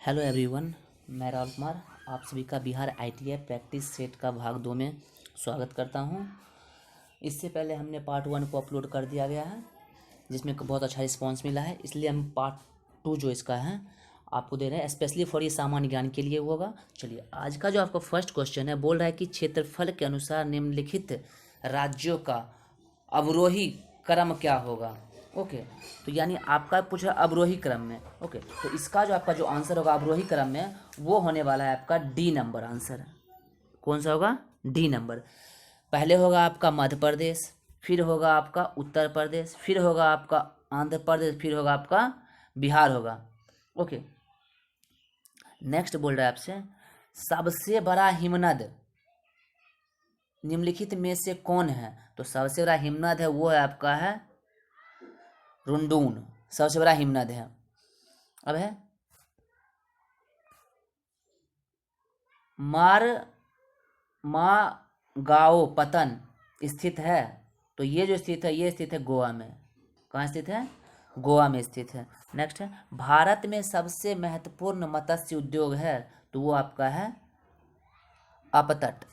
Hello everyone, मैं राहुल कुमार आप सभी का बिहार आईटीआई प्रैक्टिस सेट का भाग 2 में स्वागत करता हूं। इससे पहले हमने पार्ट 1 को अपलोड कर दिया गया है, जिसमें बहुत अच्छा रिस्पांस मिला है। इसलिए हम पार्ट 2 जो इसका है आपको दे रहे हैं, स्पेशली फॉर ये सामान्य ज्ञान के लिए होगा। चलिए, आज का जो आपका फर्स्ट क्वेश्चन है, बोल रहा है कि क्षेत्रफल के अनुसार निम्नलिखित राज्यों का अवरोही क्रम क्या होगा। ओके, तो यानी आपका पूछ रहा अवरोही क्रम में। ओके, तो इसका जो आपका जो आंसर होगा अवरोही क्रम में, वो होने वाला है आपका डी नंबर आंसर। कौन सा होगा? D number. पहले होगा आपका मध्य प्रदेश, फिर होगा आपका उत्तर प्रदेश, फिर होगा आपका आंध्र प्रदेश, फिर होगा आपका बिहार होगा। ओके, नेक्स्ट बोल रहा है आपसे, सबसे बड़ा हिमनद निम्नलिखित में से कौन है। तो सबसे बड़ा हिमनद है वो है आपका है रुंडून, सबसे बड़ा हिमनद है। अब है मारगाओ पतन स्थित है। तो ये जो स्थित है ये स्थित है गोवा में। कहाँ स्थित है? गोवा में स्थित है। नेक्स्ट है, भारत में सबसे महत्वपूर्ण मत्स्य उद्योग है। तो वो आपका है अपतट।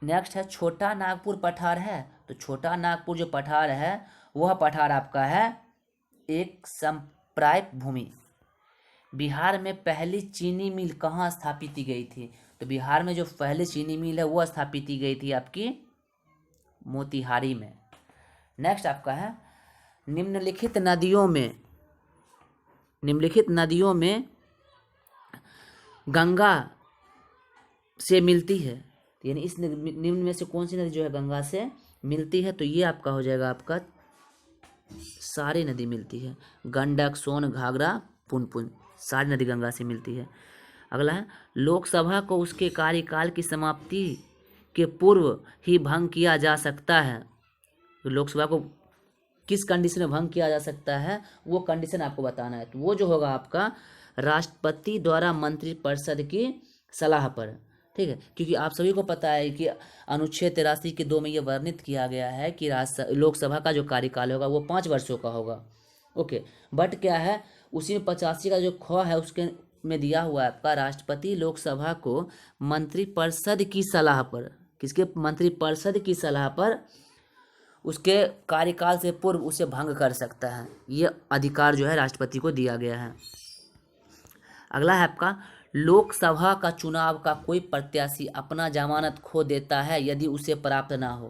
नेक्स्ट है, छोटा नागपुर पठार है। तो छोटा नागपुर जो पठार है वह पठार आपका है एक संप्राप्य भूमि। बिहार में पहली चीनी मिल कहाँ स्थापित की गई थी। तो बिहार में जो पहली चीनी मिल है वो स्थापित की गई थी आपकी मोतिहारी में। नेक्स्ट आपका है, निम्नलिखित नदियों में गंगा से मिलती है। यानी इस निम्न में से कौन सी नदी जो है गंगा से मिलती है। तो ये आपका हो जाएगा आपका सारी नदी मिलती है, गंडक, सोन, घाघरा, पुनपुन, सारी नदी गंगा से मिलती है। अगला है, लोकसभा को उसके कार्यकाल की समाप्ति के पूर्व ही भंग किया जा सकता है। तो लोकसभा को किस कंडीशन में भंग किया जा सकता है वो कंडीशन आपको बताना है। तो वो जो होगा आपका राष्ट्रपति द्वारा मंत्रिपरिषद की सलाह पर। ठीक है, क्योंकि आप सभी को पता है कि अनुच्छेद 83 के 2 में ये वर्णित किया गया है कि लोकसभा का जो कार्यकाल होगा वो 5 वर्षों का होगा। ओके, बट क्या है उसी में 85 का जो ख है उसके में दिया हुआ है आपका राष्ट्रपति लोकसभा को मंत्रिपरिषद की सलाह पर, किसके? मंत्रिपरिषद की सलाह पर उसके कार्यकाल से पूर्व उसे भंग कर सकता है। ये अधिकार जो है राष्ट्रपति को दिया गया है। अगला है आपका, लोकसभा का चुनाव का कोई प्रत्याशी अपना जमानत खो देता है यदि उसे प्राप्त ना हो।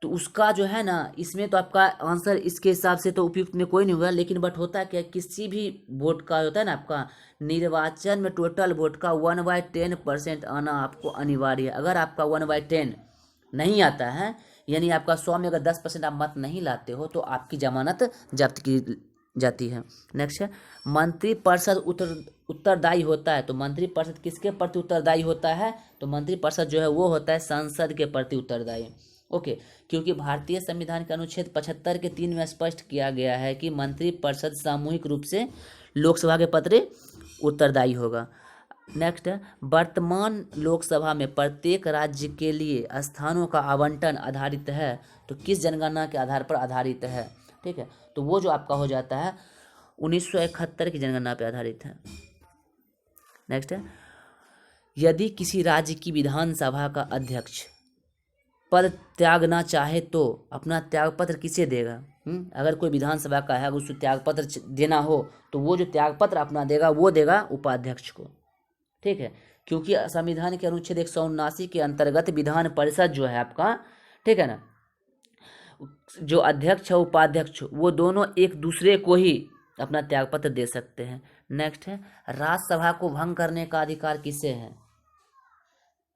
तो उसका जो है ना, इसमें तो आपका आंसर इसके हिसाब से तो उपयुक्त में कोई नहीं होगा, लेकिन बट होता क्या, किसी भी वोट का होता है ना आपका निर्वाचन में टोटल वोट का 1/10% आना आपको अनिवार्य है। अगर आपका 1/10 नहीं आता है, यानी आपका 100 में अगर 10% आप मत नहीं लाते हो तो आपकी जमानत जब्त की जाती है। नेक्स्ट है, मंत्रिपरिषद उत्तरदायी होता है। तो मंत्रिपरिषद किसके प्रति उत्तरदायी होता है? तो मंत्रिपरिषद जो है वो होता है संसद के प्रति उत्तरदायी। ओके, क्योंकि भारतीय संविधान के अनुच्छेद 75 के 3 में स्पष्ट किया गया है कि मंत्रिपरिषद सामूहिक रूप से लोकसभा के प्रति उत्तरदायी होगा। नेक्स्ट है, वर्तमान लोकसभा में प्रत्येक राज्य के लिए स्थानों का आवंटन आधारित है। तो किस जनगणना के आधार पर आधारित है? ठीक है, तो वो जो आपका हो जाता है 1971 की जनगणना पर आधारित है। नेक्स्ट है, यदि किसी राज्य की विधानसभा का अध्यक्ष पद त्यागना चाहे तो अपना त्यागपत्र किसे देगा? अगर कोई विधानसभा का है, अगर उसको त्यागपत्र देना हो तो वो जो त्यागपत्र अपना देगा वो देगा उपाध्यक्ष को। ठीक है, क्योंकि संविधान के अनुच्छेद 179 के अंतर्गत विधान परिषद जो है आपका, ठीक है ना, जो अध्यक्ष है उपाध्यक्ष वो दोनों एक दूसरे को ही अपना त्यागपत्र दे सकते हैं। नेक्स्ट है, राज्यसभा को भंग करने का अधिकार किसे है?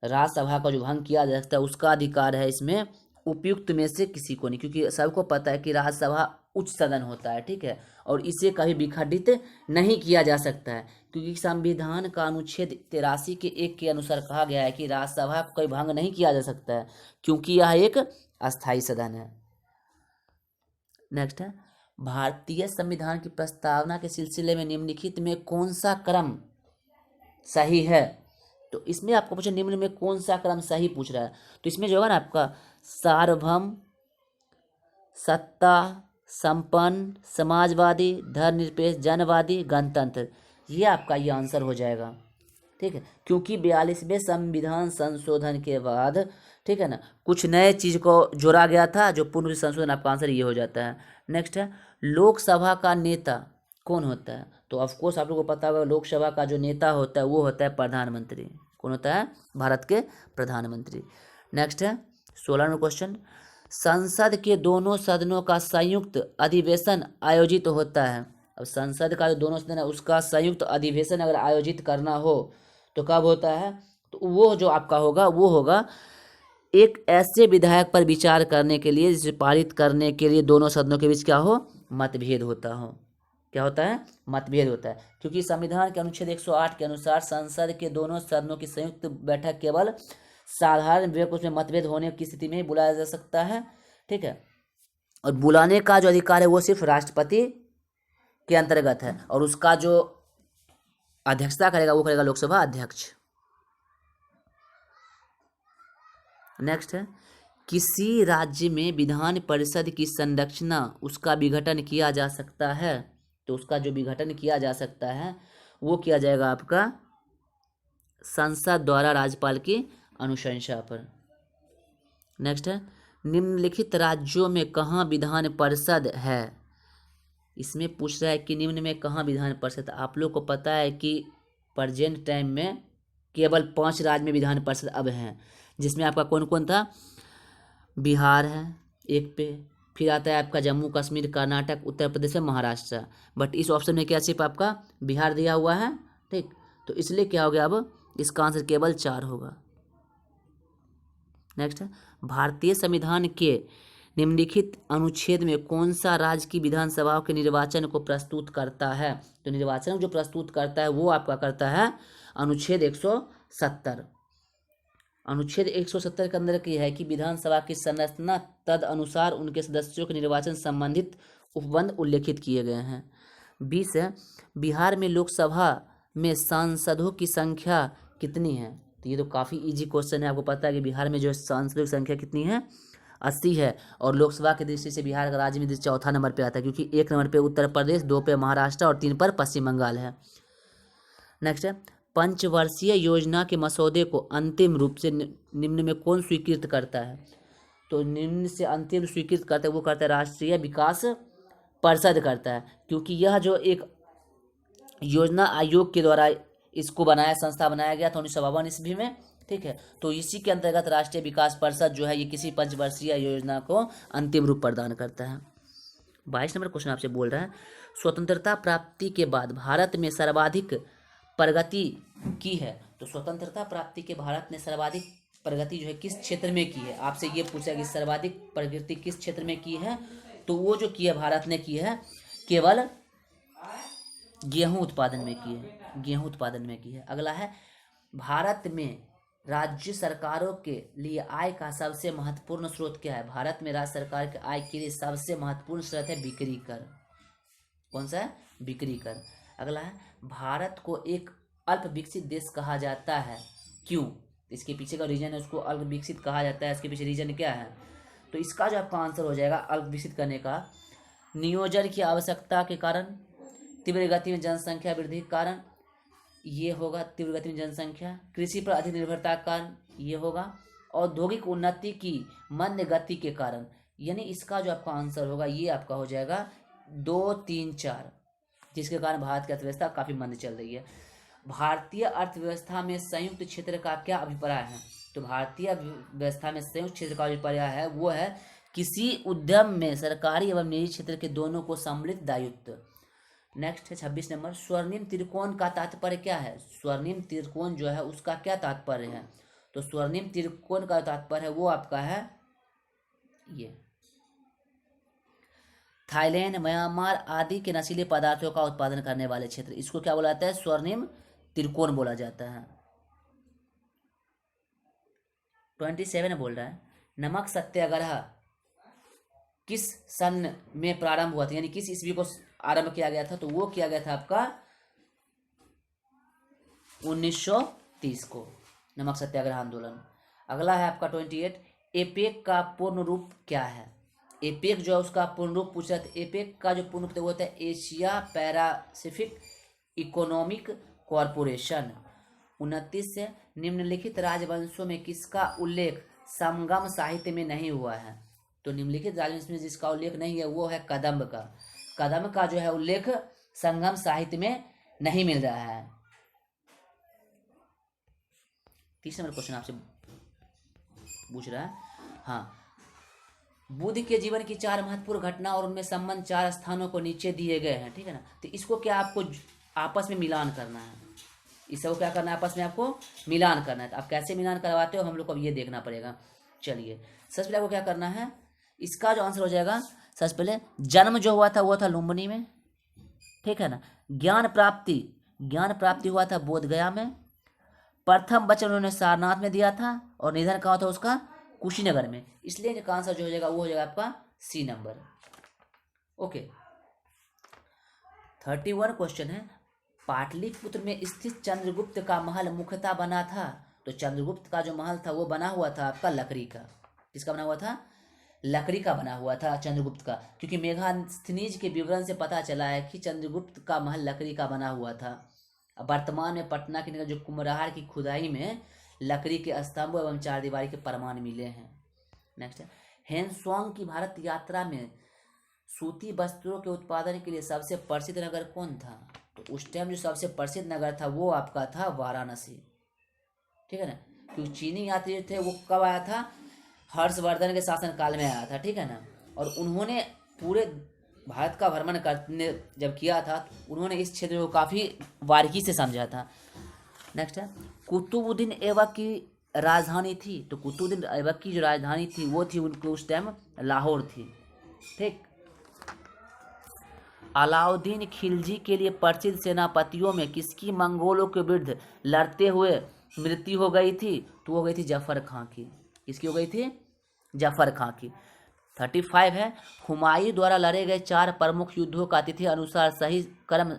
राज्यसभा का जो भंग किया जा सकता है उसका अधिकार है इसमें उपयुक्त में से किसी को नहीं, क्योंकि सबको पता है कि राज्यसभा उच्च सदन होता है। ठीक है, और इसे कभी विखंडित नहीं किया जा सकता है, क्योंकि संविधान का अनुच्छेद 83 के 1 के अनुसार कहा गया है कि राज्यसभा को कोई भंग नहीं किया जा सकता है, क्योंकि यह एक अस्थायी सदन है। नेक्स्ट है, भारतीय संविधान की प्रस्तावना के सिलसिले में निम्नलिखित में कौन सा क्रम सही है? तो इसमें आपको पूछा निम्न में कौन सा क्रम सही पूछ रहा है। तो इसमें जो होगा ना आपका सार्वभौम, सत्ता, संपन्न, समाजवादी, धर्मनिरपेक्ष, जनवादी, गणतंत्र, ये आपका ये आंसर हो जाएगा, ठीक है, क्योंकि 42वें संविधान संशोधन के बाद, ठीक है ना, कुछ नए चीज़ को जोड़ा गया था जो पूर्ण संशोधन, आपका आंसर ये हो जाता है। नेक्स्ट है, लोकसभा का नेता कौन होता है? तो ऑफकोर्स आप लोगों को पता होगा, लोकसभा का जो नेता होता है वो होता है प्रधानमंत्री। कौन होता है? भारत के प्रधानमंत्री। नेक्स्ट है 16वां क्वेश्चन, संसद के दोनों सदनों का संयुक्त अधिवेशन आयोजित होता है। अब संसद का जो दोनों सदन है उसका संयुक्त अधिवेशन अगर आयोजित करना हो तो कब होता है? तो वो जो आपका होगा वो होगा एक ऐसे विधायक पर विचार करने के लिए जिसे पारित करने के लिए दोनों सदनों के बीच क्या हो? मतभेद होता हो। क्या होता है? मतभेद होता है, क्योंकि संविधान के अनुच्छेद 108 के अनुसार संसद के दोनों सदनों की संयुक्त बैठक केवल साधारण विधेयक उसमें मतभेद होने की स्थिति में ही बुलाया जा सकता है, ठीक है, और बुलाने का जो अधिकार है वो सिर्फ राष्ट्रपति के अंतर्गत है, और उसका जो अध्यक्षता करेगा वो करेगा लोकसभा अध्यक्ष। नेक्स्ट है, किसी राज्य में विधान परिषद की संरचना उसका विघटन किया जा सकता है, तो उसका जो विघटन किया जा सकता है वो किया जाएगा आपका संसद द्वारा राज्यपाल की अनुशंसा पर। नेक्स्ट है, निम्नलिखित राज्यों में कहाँ विधान परिषद है? इसमें पूछ रहा है कि निम्न में कहाँ विधान परिषद। आप लोग को पता है कि प्रेजेंट टाइम में केवल 5 राज्य में विधान परिषद अब हैं, जिसमें आपका कौन कौन था? बिहार है एक पे, फिर आता है आपका जम्मू कश्मीर, कर्नाटक, उत्तर प्रदेश और महाराष्ट्र। बट इस ऑप्शन में क्या सिर्फ आपका बिहार दिया हुआ है, ठीक, तो इसलिए क्या हो गया, अब इसका आंसर केवल 4 होगा। नेक्स्ट है, भारतीय संविधान के निम्नलिखित अनुच्छेद में कौन सा राज्य की विधानसभाओं के निर्वाचन को प्रस्तुत करता है? तो निर्वाचन जो प्रस्तुत करता है वो आपका करता है अनुच्छेद 170। अनुच्छेद 170 के अंदर की है कि विधानसभा की संरचना तद अनुसार उनके सदस्यों के निर्वाचन संबंधित उपबंध उल्लेखित किए गए हैं। 20 है, बिहार में लोकसभा में सांसदों की संख्या कितनी है? तो ये तो काफ़ी इजी क्वेश्चन है। आपको पता है कि बिहार में जो सांसदों की संख्या कितनी है? 80 है, और लोकसभा की दृष्टि से बिहार का राज्य में चौथा नंबर पे आता है, क्योंकि 1 नंबर पे उत्तर प्रदेश, 2 पे महाराष्ट्र और 3 पर पश्चिम बंगाल है। नेक्स्ट है, पंचवर्षीय योजना के मसौदे को अंतिम रूप से निम्न में कौन स्वीकृत करता है? तो निम्न से अंतिम स्वीकृत करता है वो करता है राष्ट्रीय विकास परिषद करता है, क्योंकि यह जो एक योजना आयोग के द्वारा इसको बनाया, संस्था बनाया गया था 1952 ईस्वी में, ठीक है, तो इसी के अंतर्गत राष्ट्रीय विकास परिषद जो है ये किसी पंचवर्षीय योजना को अंतिम रूप प्रदान करता है। 22 नंबर क्वेश्चन आपसे बोल रहा है, स्वतंत्रता प्राप्ति के बाद भारत में सर्वाधिक प्रगति की है। तो स्वतंत्रता प्राप्ति के भारत ने सर्वाधिक प्रगति जो है किस क्षेत्र में की है? आपसे ये पूछा कि सर्वाधिक प्रगति किस क्षेत्र में की है, तो वो जो की है भारत ने की है केवल गेहूं उत्पादन में की है, गेहूं उत्पादन में की है। अगला है, भारत में राज्य सरकारों के लिए आय का सबसे महत्वपूर्ण स्रोत क्या है? भारत में राज्य सरकार के आय के लिए सबसे महत्वपूर्ण स्रोत है बिक्री कर। कौन सा है? बिक्री कर। अगला है, भारत को एक अल्प विकसित देश कहा जाता है, क्यों? इसके पीछे का रीजन है, उसको अल्प विकसित कहा जाता है, इसके पीछे रीजन क्या है? तो इसका जो आपका आंसर हो जाएगा अल्प विकसित करने का, नियोजन की आवश्यकता के कारण, तीव्र गति में जनसंख्या वृद्धि के कारण, ये होगा तीव्र गति में जनसंख्या, कृषि पर अधिक निर्भरता के कारण, ये होगा औद्योगिक उन्नति की मंद गति के कारण। यानी इसका जो आपका आंसर होगा ये आपका हो जाएगा 2, 3, 4, जिसके कारण भारत की अर्थव्यवस्था काफी मंद चल रही है। भारतीय अर्थव्यवस्था में संयुक्त क्षेत्र का क्या अभिप्राय है? तो भारतीय व्यवस्था में संयुक्त क्षेत्र का अभिप्राय है वो है किसी उद्यम में सरकारी एवं निजी क्षेत्र के दोनों को सम्मिलित दायित्व। नेक्स्ट है 26 नंबर, स्वर्णिम त्रिकोण का तात्पर्य क्या है? स्वर्णिम त्रिकोण जो है उसका क्या तात्पर्य है? तो स्वर्णिम त्रिकोण का तात्पर्य है वो आपका है ये थाईलैंड, म्यांमार आदि के नशीले पदार्थों का उत्पादन करने वाले क्षेत्र, इसको क्या बोला जाता है? स्वर्णिम त्रिकोण बोला जाता है। 27 बोल रहा है, नमक सत्याग्रह किस सन में प्रारंभ हुआ था, यानी किस ईस्वी को आरंभ किया गया था? तो वो किया गया था आपका 1930 को, नमक सत्याग्रह आंदोलन। अगला है आपका 28, एपेक का पूर्ण रूप क्या है? एपेक जो है उसका पूर्ण रूप पूछ रहा था। एपेक का जो पूर्ण रूप वो होता है एशिया पैरासिफिक इकोनॉमिक कॉरपोरेशन। 29 से निम्नलिखित राजवंशों में किसका उल्लेख समगम साहित्य में नहीं हुआ है? तो निम्नलिखित राजवंश में जिसका उल्लेख नहीं है वो है कदम्ब का। कदम्ब का जो है उल्लेख संगम साहित्य में नहीं मिल रहा है। 30 नंबर क्वेश्चन आपसे पूछ रहा है। हाँ, बुद्ध के जीवन की 4 महत्वपूर्ण घटना और उनमें संबंध 4 स्थानों को नीचे दिए गए हैं, ठीक है ना। तो इसको क्या आपको आपस में मिलान करना है, इसको क्या करना है, आपस में आपको मिलान करना है। तो आप कैसे मिलान करवाते हो हम लोग को अब ये देखना पड़ेगा। चलिए सबसे पहले आपको क्या करना है, इसका जो आंसर हो जाएगा, सबसे पहले जन्म जो हुआ था वो था लुम्बिनी में, ठीक है ना। ज्ञान प्राप्ति हुआ था बोध गया में। प्रथम वचन उन्होंने सारनाथ में दिया था और निधन कहा था उसका कुशीनगर में। इसलिए इसका आंसर जो हो जाएगा वो हो जाएगा आपका सी नंबर। ओके, 31 क्वेश्चन है, पाटलिपुत्र में स्थित चंद्रगुप्त का महल मुख्यतः बना था। तो चंद्रगुप्त का जो महल था वो बना हुआ था आपका लकड़ी का। किसका बना हुआ था? लकड़ी का बना हुआ था चंद्रगुप्त का, क्योंकि मेगास्थनीज के विवरण से पता चला है कि चंद्रगुप्त का महल लकड़ी का बना हुआ था। अब वर्तमान में पटना के निकट जो कुम्हरार की खुदाई में लकड़ी के स्तंभ एवं 4 दीवारी के प्रमाण मिले हैं। नेक्स्ट है, हेनसोंग की भारत यात्रा में सूती वस्त्रों के उत्पादन के लिए सबसे प्रसिद्ध नगर कौन था? तो उस टाइम जो सबसे प्रसिद्ध नगर था वो आपका था वाराणसी, ठीक है ना। क्योंकि चीनी यात्री थे वो कब आया था? हर्षवर्धन के शासन काल में आया था, ठीक है ना। और उन्होंने पूरे भारत का भ्रमण करने जब किया था तो उन्होंने इस क्षेत्र को काफ़ी बारीकी से समझा था। नेक्स्ट है, कुतुबुद्दीन ऐबक की राजधानी थी। तो कुतुबुद्दीन ऐबक की जो राजधानी थी वो थी उनकी उस टाइम लाहौर थी, ठीक। अलाउद्दीन खिलजी के लिए प्रसिद्ध सेनापतियों में किसकी मंगोलों के विरुद्ध लड़ते हुए मृत्यु हो गई थी? तो वो गई थी जफर खां की। किसकी हो गई थी? जफर खां की। 35 है, हुमायूं द्वारा लड़े गए 4 प्रमुख युद्धों का तिथि अनुसार सही क्रम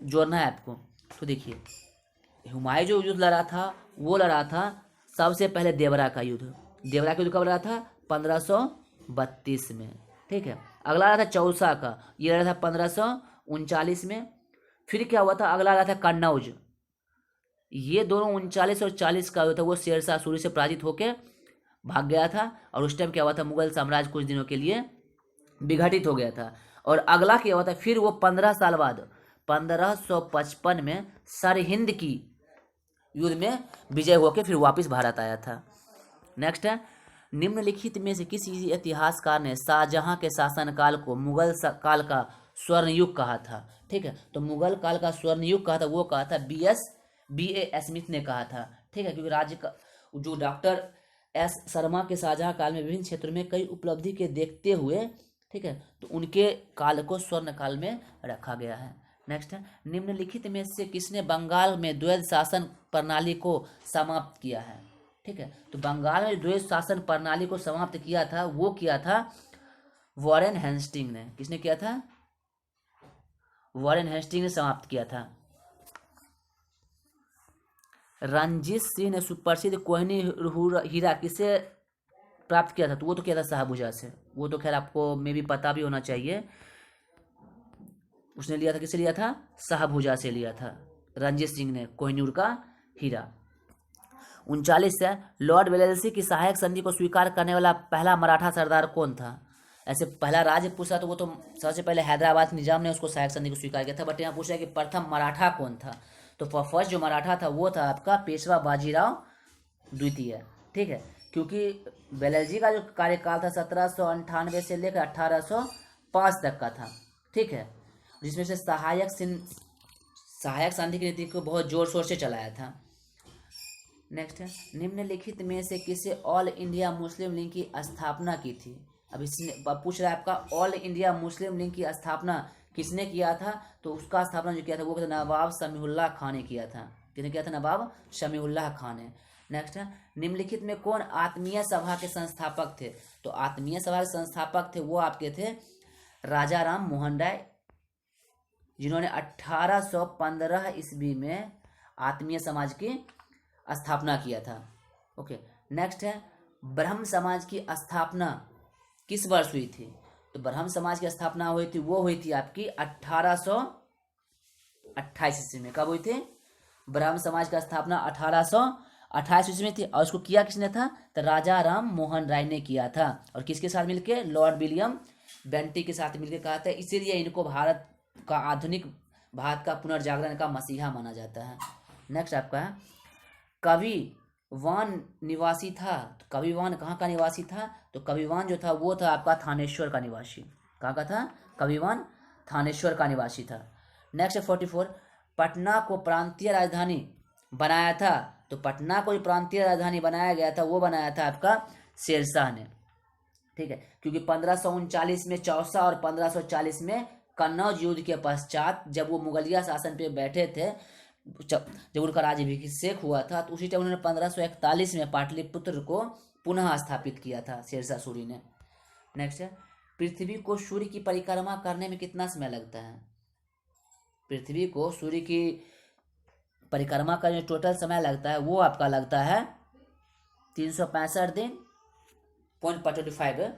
जोड़ना है आपको। तो देखिए, हुमायूं जो युद्ध लड़ा था वो लड़ा था सबसे पहले देवरा का युद्ध। देवरा का युद्ध कब लड़ा था? 1532 में, ठीक है। अगला रहा था चौसा का, ये रहा था 1539 में। फिर क्या हुआ था? अगला रहा था कन्नौज। ये दोनों 39 और 40 का था, वो शेरशाह सूरी से पराजित होकर भाग गया था। और उस टाइम क्या हुआ था? मुगल साम्राज्य कुछ दिनों के लिए विघटित हो गया था। और अगला क्या हुआ था? फिर वो 15 साल बाद 1555 में सरहिंद की युद्ध में विजय होकर फिर वापस भारत आया था। नेक्स्ट है, निम्नलिखित में से किसी इतिहासकार ने शाहजहां के शासनकाल को मुगल काल का स्वर्ण युग कहा था? ठीक है, तो मुगल काल का स्वर्ण युग कहा था वो कहा था B.A. स्मिथ ने कहा था, ठीक है। क्योंकि राज्य का जो डॉक्टर S. शर्मा के शाहजहां काल में विभिन्न क्षेत्रों में कई उपलब्धि के देखते हुए, ठीक है, तो उनके काल को स्वर्ण काल में रखा गया है। नेक्स्ट है, निम्नलिखित में से किसने बंगाल में द्वैध शासन प्रणाली को समाप्त किया है? ठीक है, तो बंगाल में द्वैध शासन प्रणाली को समाप्त किया था वो किया था वॉरेन हेस्टिंग ने। किसने किया था? वॉरेन हेस्टिंग ने समाप्त किया था। रंजीत सिंह ने सुप्रसिद्ध कोहिनी हीरा किसे प्राप्त किया था? तो वो तो किया था शाहबुजा से। वो तो खैर आपको में भी पता भी होना चाहिए। उसने लिया था, किससे लिया था? शाहबुजा से लिया था रंजीत सिंह ने कोहिनूर का हीरा। 39 है, लॉर्ड वेलेस्ली की सहायक संधि को स्वीकार करने वाला पहला मराठा सरदार कौन था? ऐसे पहला राज्य पूछा तो वो तो सबसे पहले हैदराबाद निजाम ने उसको सहायक संधि को स्वीकार किया था। बट यहाँ पूछा कि प्रथम मराठा कौन था? तो फर्स्ट जो मराठा था वो था आपका पेशवा बाजीराव द्वितीय, ठीक है। क्योंकि वेलेस्ली का जो कार्यकाल था 1798 से लेकर 1805 तक का था, ठीक है, जिसमें से सहायक संधि की नीति को बहुत जोर शोर से चलाया था। नेक्स्ट है, निम्नलिखित में से किसे ऑल इंडिया मुस्लिम लीग की स्थापना की थी? अब इसने पूछ रहा है आपका ऑल इंडिया मुस्लिम लीग की स्थापना किसने किया था? तो उसका स्थापना जो किया था वो नवाब शमीउल्लाह खान ने किया था। किसने किया था? नवाब शमीउल्लाह खान ने। नेक्स्ट है, निम्नलिखित में कौन आत्मीय सभा के संस्थापक थे? तो आत्मीय सभा के संस्थापक थे वो आपके थे राजा राम मोहन राय, जिन्होंने 1815 ईस्वी में आत्मीय समाज की स्थापना किया था। ओके, नेक्स्ट है, ब्रह्म समाज की स्थापना किस वर्ष हुई थी? तो ब्रह्म समाज की स्थापना हुई थी वो हुई थी आपकी 1800 28 ईस्वी में। कब हुई थी? ब्राह्म समाज का स्थापना 1828 ईस्वी में थी। और उसको किया किसने था? तो राजा राम मोहन राय ने किया था। और किसके साथ मिलके? लॉर्ड विलियम बेंटिक के साथ मिलकर कहा था। इसीलिए इनको भारत का आधुनिक भारत का पुनर्जागरण का मसीहा माना जाता है। नेक्स्ट आपका है कविवान निवासी था। तो कविवान कहाँ का निवासी था? तो कविवान जो था वो था आपका थानेश्वर का निवासी। कहाँ का था? कविवान थानेश्वर का निवासी था। नेक्स्ट 44 पटना को प्रांतीय राजधानी बनाया था। तो पटना को जो प्रांतीय राजधानी बनाया गया था वो बनाया था आपका शेरशाह ने। ठीक है, क्योंकि 1539 में चौसा और 1540 में कन्नौज युद्ध के पश्चात जब वो मुगलिया शासन पे बैठे थे, जब उनका राज्याभिषेक हुआ था, तो उसी टाइम उन्होंने 1541 में पाटलिपुत्र को पुनः स्थापित किया था शेरशाह सूरी ने। नेक्स्ट है पृथ्वी को सूर्य की परिक्रमा करने में कितना समय लगता है? पृथ्वी को सूर्य की परिक्रमा का जो टोटल समय लगता है वो आपका लगता है 365 दिन .45।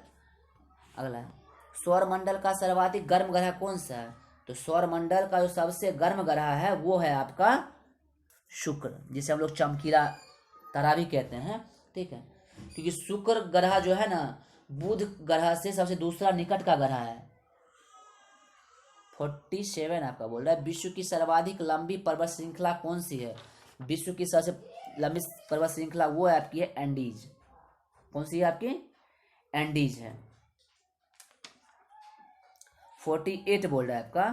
अगला है सौरमंडल का सर्वाधिक गर्म ग्रह कौन सा है? तो सौरमंडल का जो सबसे गर्म ग्रह है वो है आपका शुक्र, जिसे हम लोग चमकीला तारा भी कहते हैं। ठीक है, क्योंकि शुक्र ग्रह जो है ना बुध ग्रह से सबसे दूसरा निकट का ग्रह है। 47 आपका बोल रहा है विश्व की सर्वाधिक लंबी पर्वत श्रृंखला कौन सी है? विश्व की सबसे लंबी पर्वत श्रृंखला वो है आपकी है एंडीज। कौन सी है आपकी? एंडीज है। 48 बोल रहा है आपका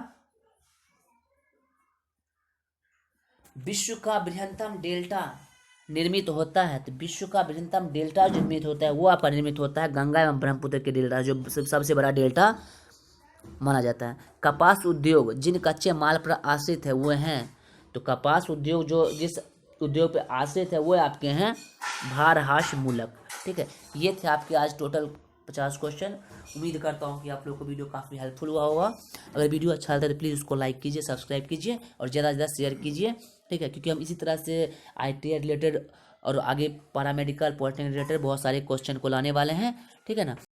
विश्व का बृहत्तम डेल्टा निर्मित होता है। तो विश्व का बृहत्तम डेल्टा जो निर्मित होता है वो आपका निर्मित होता है गंगा एवं ब्रह्मपुत्र के डेल्टा, जो सबसे बड़ा डेल्टा माना जाता है। कपास उद्योग जिन कच्चे माल पर आश्रित है वो हैं। तो कपास उद्योग जो जिस उद्योग पर आश्रित है वो आपके हैं भारहास मूलक। ठीक है, ये थे आपके आज टोटल 50 क्वेश्चन। उम्मीद करता हूँ कि आप लोग को वीडियो काफ़ी हेल्पफुल हुआ होगा। अगर वीडियो अच्छा लगता है तो प्लीज़ उसको लाइक कीजिए, सब्सक्राइब कीजिए और ज़्यादा से ज़्यादा शेयर कीजिए। ठीक है, क्योंकि हम इसी तरह से ITI रिलेटेड और आगे पैरामेडिकल पॉलिटेक्निक रिलेटेड बहुत सारे क्वेश्चन को लाने वाले हैं। ठीक है ना।